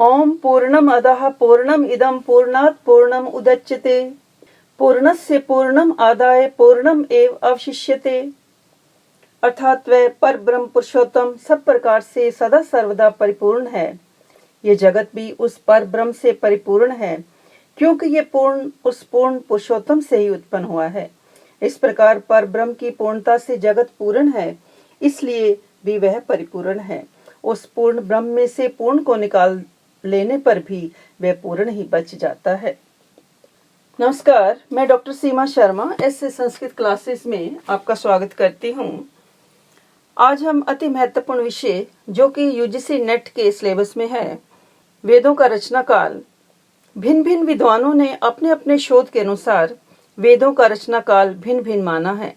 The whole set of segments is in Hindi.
ओम पूर्णम अदः पूर्णम इदं पूर्णात् पूर्णम उदच्यते पूर्णस्य पूर्णम आदाय पूर्णम एव अवशिष्यते। अर्थात वह पर ब्रह्म पुरुषोत्तम सब प्रकार से सदा सर्वदा परिपूर्ण है। ये जगत भी उस पर ब्रह्म से परिपूर्ण है, क्योंकि ये पूर्ण उस पूर्ण पुरुषोत्तम से ही उत्पन्न हुआ है। इस प्रकार पर ब्रह्म की पूर्णता से जगत पूर्ण है, इसलिए भी वह परिपूर्ण है। उस पूर्ण ब्रह्म में से पूर्ण को निकाल लेने पर भी वह पूर्ण ही बच जाता है। नमस्कार, मैं डॉक्टर सीमा शर्मा ऐसे संस्कृत क्लासेस में आपका स्वागत करती हूँ। आज हम अति महत्वपूर्ण विषय जो कि यूजीसी नेट के सिलेबस में है, वेदों का रचना काल। भिन्न भिन्न विद्वानों ने अपने अपने शोध के अनुसार वेदों का रचना काल भिन्न भिन्न माना है।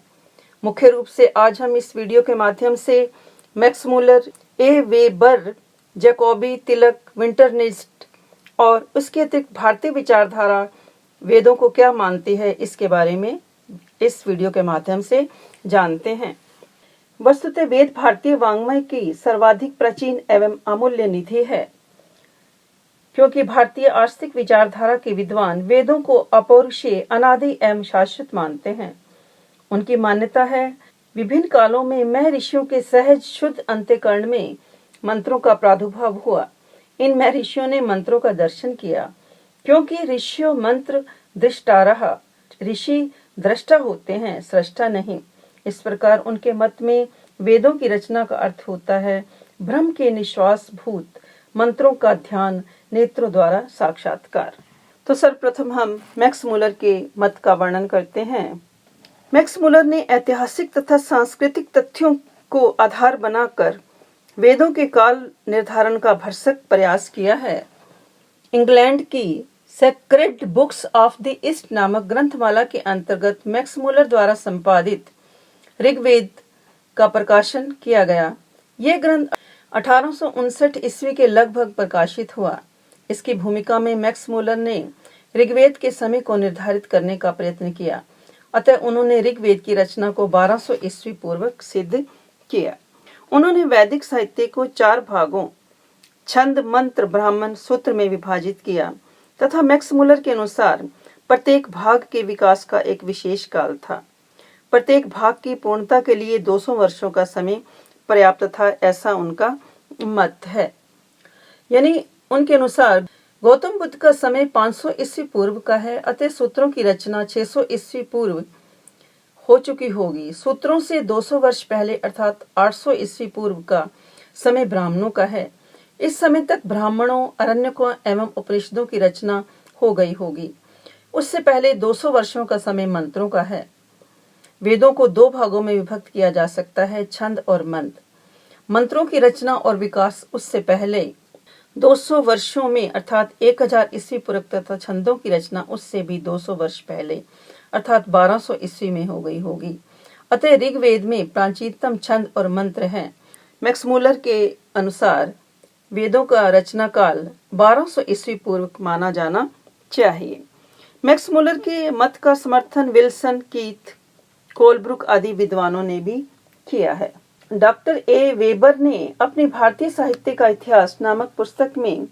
मुख्य रूप से आज हम इस वीडियो के माध्यम से मैक्स मूलर, ए वेबर, जैकोबी, तिलक, विंटरनिस्ट और उसके अतिरिक्त भारतीय विचारधारा वेदों को क्या मानती है, इसके बारे में इस वीडियो के माध्यम से जानते हैं। वस्तुतः वेद भारतीय वाङ्मय की सर्वाधिक प्राचीन एवं अमूल्य निधि है, क्योंकि भारतीय आस्तिक विचारधारा के विद्वान वेदों को अपौरुषीय, अनादि एवं शाश्वत मानते हैं। उनकी मान्यता है विभिन्न कालों में महर्षियों के सहज शुद्ध अंतःकरण में मंत्रों का प्रादुर्भाव हुआ। इन महर्षियों ने मंत्रों का दर्शन किया, क्योंकि ऋषियों मंत्र दृष्टारः, ऋषि दृष्टा होते हैं, सृष्टा नहीं। इस प्रकार उनके मत में वेदों की रचना का अर्थ होता है ब्रह्म के निश्वास भूत मंत्रों का ध्यान, नेत्रों द्वारा साक्षात्कार। तो सर्वप्रथम हम मैक्स मूलर के मत का वर्णन करते हैं। मैक्स मूलर ने ऐतिहासिक तथा सांस्कृतिक तथ्यों को आधार बनाकर वेदों के काल निर्धारण का भरसक प्रयास किया है। इंग्लैंड की sacred books of the east नामक ग्रंथमाला के अंतर्गत मैक्स मूलर द्वारा संपादित ऋग्वेद का प्रकाशन किया गया। यह ग्रंथ 1859 ईस्वी के लगभग प्रकाशित हुआ। इसकी भूमिका में मैक्स मूलर ने ऋग्वेद के समय को निर्धारित करने का प्रयत्न किया। अतः उन्होंने ऋग्वेद की रचना को 1200 ईस्वी पूर्व सिद्ध किया। उन्होंने वैदिक साहित्य को 4 भागों छंद, मंत्र, ब्राह्मण, सूत्र में विभाजित किया तथा मैक्स मूलर के अनुसार प्रत्येक भाग के विकास का एक विशेष काल था। प्रत्येक भाग की पूर्णता के लिए 200 वर्षों का समय पर्याप्त था, ऐसा उनका मत है। यानी उनके अनुसार गौतम बुद्ध का समय 500 ईस्वी पूर्व का है, अतः सूत्रों की रचना 600 ईस्वी पूर्व हो चुकी होगी। सूत्रों से 200 वर्ष पहले अर्थात 800 ईस्वी पूर्व का समय ब्राह्मणों का है। इस समय तक ब्राह्मणों, अरण्यकों एवं उपनिषदों की रचना हो गई होगी। उससे पहले 200 वर्षों का समय मंत्रों का है। वेदों को 2 भागों में विभक्त किया जा सकता है, छंद और मंत्र। मंत्रों की रचना और विकास उससे पहले 200 वर्षों में अर्थात 1000 ईस्वी पूर्व तथा छंदों की रचना उससे भी 200 वर्ष पहले अर्थात 1200 ईस्वी में हो गई होगी। अतः ऋग्वेद में प्राचीनतम छंद और मंत्र हैं। मैक्स मूलर के अनुसार वेदों का रचना काल 1200 ईस्वी पूर्व माना जाना चाहिए। मैक्स मूलर के मत का समर्थन विल्सन, कीथ, कोलब्रुक आदि विद्वानों ने भी किया है। डॉक्टर ए वेबर ने अपनी भारतीय साहित्य का इतिहास नामक पुस्तक में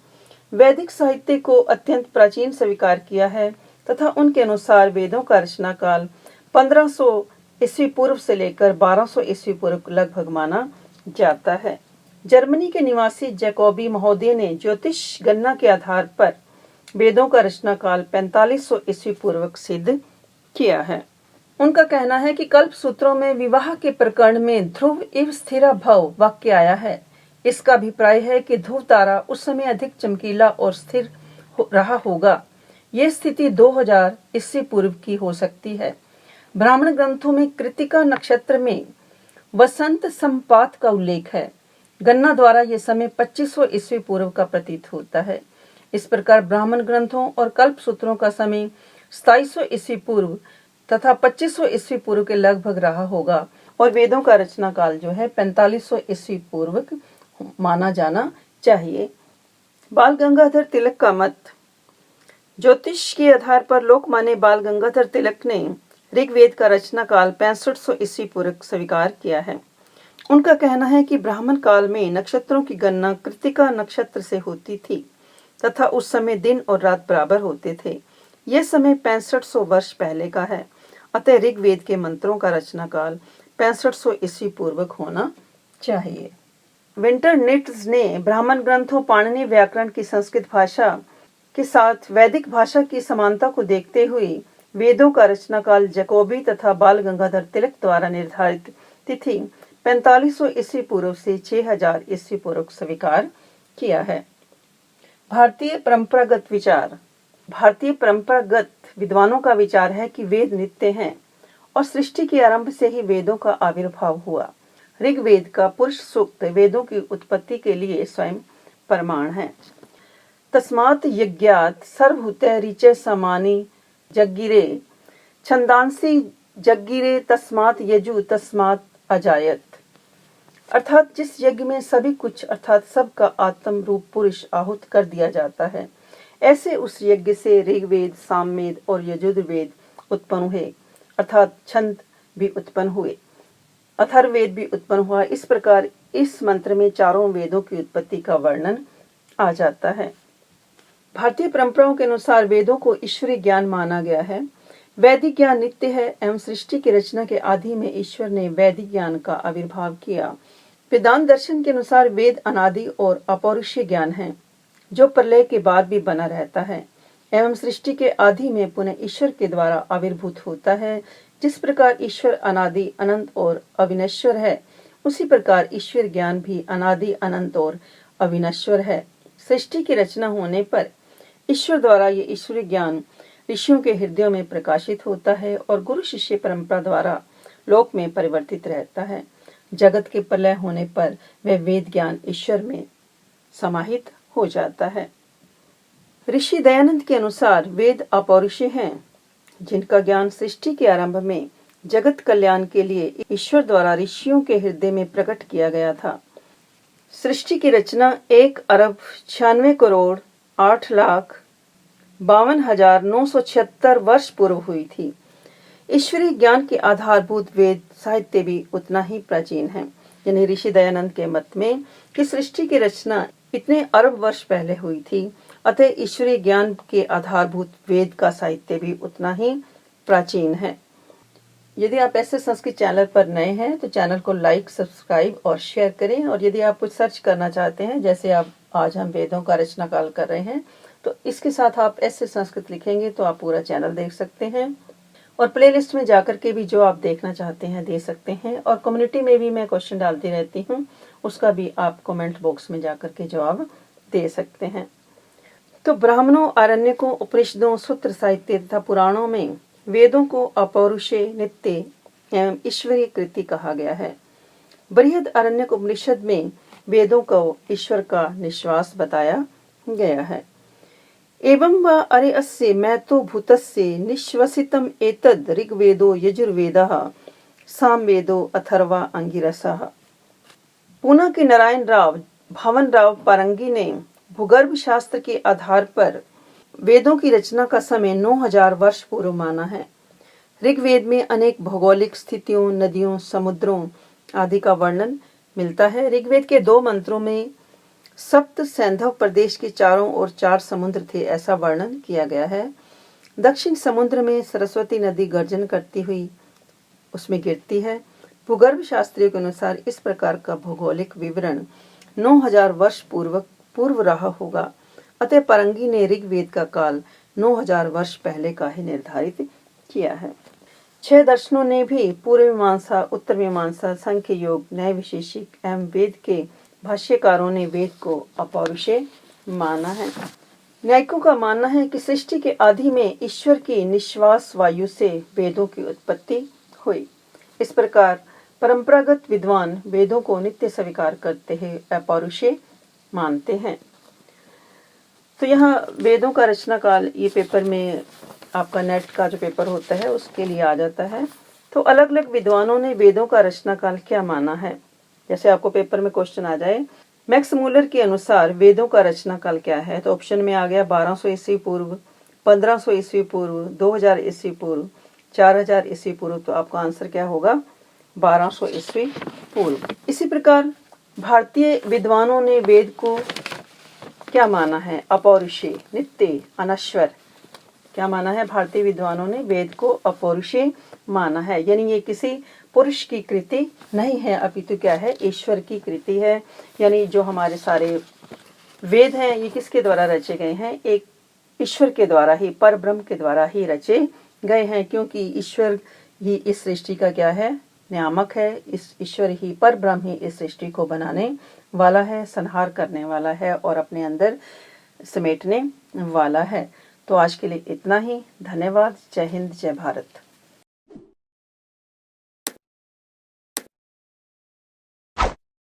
वैदिक साहित्य को अत्यंत प्राचीन स्वीकार किया है तथा उनके अनुसार वेदों का रचना काल 1500 ईस्वी पूर्व से लेकर 1200 ईस्वी पूर्व लगभग माना जाता है। जर्मनी के निवासी जैकोबी महोदय ने ज्योतिष गणना के आधार पर वेदों का रचना काल 4500 ईस्वी पूर्व सिद्ध किया है। उनका कहना है कि कल्प सूत्रों में विवाह के प्रकरण में ध्रुव इव स्थिरा भव वाक्य आया है। इसका अभिप्राय है कि ध्रुव तारा उस समय अधिक चमकीला और स्थिर रहा होगा। यह स्थिति 2000 ईस्वी पूर्व की हो सकती है। ब्राह्मण ग्रंथों में कृतिका नक्षत्र में वसंत संपात का उल्लेख है। गणना द्वारा यह समय 2500 ईस्वी पूर्व का प्रतीत होता है। इस प्रकार ब्राह्मण ग्रंथों और कल्प सूत्रों का समय 2700 ईस्वी पूर्व तथा 2500 ईस्वी पूर्व के लगभग रहा होगा और वेदों का रचना काल जो है 4500 ईस्वी पूर्व माना जाना चाहिए। बाल गंगाधर तिलक का मत। ज्योतिष के आधार पर लोकमान्य बाल गंगाधर तिलक ने ऋग्वेद का रचना काल 6500 ईस्वी पूर्व स्वीकार किया है। उनका कहना है कि ब्राह्मण काल में नक्षत्रों की गणना कृतिका नक्षत्र से होती थी। तथा उस समय दिन और रात बराबर होते थे। यह समय 6500 वर्ष पहले का है। अतः ऋग्वेद के मंत्रों का रचना काल 6500 ईस्वी पूर्वक होना चाहिए। विंटरनिट्ज ने ब्राह्मण ग्रंथों पाणिनि व्याकरण की संस्कृत भाषा के साथ वैदिक भाषा की समानता को देखते हुए वेदों का रचना काल जैकोबी तथा बाल गंगाधर तिलक द्वारा निर्धारित तिथि 4500 ईस्वी पूर्व से 6000 ईस्वी पूर्व स्वीकार किया है। भारतीय परंपरागत विचार। भारतीय परंपरागत विद्वानों का विचार है कि वेद नित्य हैं और सृष्टि के आरंभ से ही वेदों का आविर्भाव हुआ। ऋग्वेद का पुरुष सूक्त वेदों की उत्पत्ति के लिए स्वयं प्रमाण है। तस्मात् यज्ञात् सर्वभूतैः ऋचैः समानि जज्ञिरे छंदांसि जज्ञिरे तस्मात् यजु तस्मात् अजायत। अर्थात जिस यज्ञ में सभी कुछ अर्थात सबका आत्म रूप पुरुष आहूत कर दिया जाता है, ऐसे उस यज्ञ से ऋग्वेद, सामवेद और यजुर्वेद उत्पन्न हुए, अर्थात छंद भी उत्पन्न हुए, अथर्ववेद भी उत्पन्न हुआ। इस प्रकार इस मंत्र में चारों वेदों की उत्पत्ति का वर्णन आ जाता है। भारतीय परंपराओं के अनुसार वेदों को ईश्वरीय ज्ञान माना गया है। वैदिक ज्ञान नित्य है एवं सृष्टि की रचना के आदि में ईश्वर ने वैदिक ज्ञान का आविर्भाव किया। वेदांत दर्शन के अनुसार वेद अनादि और अपौरुषीय ज्ञान है जो प्रलय के बाद भी बना रहता है एवं सृष्टि के आदि में पुनः ईश्वर के द्वारा आविर्भूत होता है। जिस प्रकार ईश्वर अनादि अनंत और अविनश्वर है, उसी प्रकार ईश्वर ज्ञान भी अनादि अनंत और अविनश्वर है। सृष्टि की रचना होने पर ईश्वर द्वारा ये ईश्वरीय ज्ञान ऋषियों के हृदयों में प्रकाशित होता है और गुरु शिष्य परंपरा द्वारा लोक में परिवर्तित रहता है। जगत के प्रलय होने पर वह वेद ज्ञान ईश्वर में समाहित हो जाता है। ऋषि दयानंद के अनुसार वेद अपौरुषीय हैं, जिनका ज्ञान सृष्टि के आरंभ में जगत कल्याण के लिए ईश्वर द्वारा ऋषियों के हृदय में प्रकट किया गया था। सृष्टि की रचना 1,96,08,52,976 वर्ष पूर्व हुई थी। ईश्वरीय ज्ञान के आधारभूत वेद साहित्य भी उतना ही प्राचीन है। यानी ऋषि दयानंद के मत में कि सृष्टि की रचना इतने अरब वर्ष पहले हुई थी, अतः ईश्वरीय ज्ञान के आधारभूत वेद का साहित्य भी उतना ही प्राचीन है। यदि आप ऐसे संस्कृत चैनल पर नए हैं तो चैनल को लाइक, सब्सक्राइब और शेयर करें। और यदि आप कुछ सर्च करना चाहते हैं, जैसे आप आज हम वेदों का रचना काल कर रहे हैं, तो इसके साथ आप ऐसे संस्कृत लिखेंगे तो आप पूरा चैनल देख सकते हैं। और प्लेलिस्ट में जाकर के भी जो आप देखना चाहते हैं दे सकते हैं। और कम्युनिटी में भी मैं क्वेश्चन डालती रहती हूँ, उसका भी आप कमेंट बॉक्स में जाकर के जवाब दे सकते हैं। तो ब्राह्मणों, आरण्यकों, उपनिषदों, सूत्र साहित्य तथा पुराणों में वेदों को अपौरुषेय, नित्य एवं ईश्वरीय कृति कहा गया है। बृहद आरण्यक उपनिषद में वेदों को ईश्वर का निश्वास बताया गया है। एवं वा अरे अस्य मैतो भूतस्य निश्वसितम एतद् ऋग्वेदो यजुर्वेदः सामवेदो अथर्वा अंगिरसः। पूना के नारायण राव भावन राव पारंगी ने भूगर्भ शास्त्र के आधार पर वेदों की रचना का समय 9000 वर्ष पूर्व माना है। ऋग्वेद में अनेक भौगोलिक स्थितियों, नदियों, समुद्रों आदि का वर्णन मिलता है। ऋग्वेद के 2 मंत्रों में सप्त सैंधव प्रदेश के चारों ओर 4 समुद्र थे, ऐसा वर्णन किया गया है। दक्षिण समुद्र में सरस्वती नदी गर्जन करती हुई उसमें गिरती है। भूगर्भ शास्त्रियों के अनुसार इस प्रकार का भौगोलिक विवरण 9000 वर्ष पूर्व रहा होगा। अतः पारंगी ने ऋग्वेद का काल 9000 वर्ष पहले का ही निर्धारित किया है। 6 दर्शनों ने भी पूर्व मीमांसा, उत्तर मीमांसा, सांख्य योग, न्याय विशेषिक एवं वेद के भाष्यकारों ने वेद को अपौरुषेय माना है। न्यायिकों का मानना है कि सृष्टि के आदि में ईश्वर की निश्वास वायु से वेदों की उत्पत्ति हुई। इस प्रकार परंपरागत विद्वान वेदों को नित्य स्वीकार करते हैं, अपौरुषेय मानते हैं। तो यहाँ वेदों का रचना काल ये पेपर में आपका नेट का जो पेपर होता है उसके लिए आ जाता है। तो अलग अलग विद्वानों ने वेदों का रचना काल क्या माना है। जैसे आपको पेपर में क्वेश्चन आ जाए, मैक्स मूलर के अनुसार वेदों का रचना काल क्या है, तो ऑप्शन में आ गया 1200 ईस्वी पूर्व, 1500 ईस्वी पूर्व, 2000 ईस्वी पूर्व, 4000 ईस्वी पूर्व। तो आपका आंसर क्या होगा, 1200 ईस्वी पूर्व। इसी प्रकार भारतीय विद्वानों ने वेद को क्या माना है? अपौरुषेय, नित्य, अनश्वर। क्या माना है? भारतीय विद्वानों ने वेद को अपौरुषेय माना है, यानी ये किसी पुरुष की कृति नहीं है, अपितु क्या है? ईश्वर की कृति है। यानी जो हमारे सारे वेद हैं ये किसके द्वारा रचे गए हैं? एक ईश्वर के द्वारा ही, पर ब्रह्म के द्वारा ही रचे गए हैं, क्योंकि ईश्वर ही इस सृष्टि का क्या है? नियामक है। इस ईश्वर ही, पर ब्रह्म ही इस सृष्टि को बनाने वाला है, संहार करने वाला है और अपने अंदर समेटने वाला है। तो आज के लिए इतना ही। धन्यवाद। जय हिंद, जय भारत।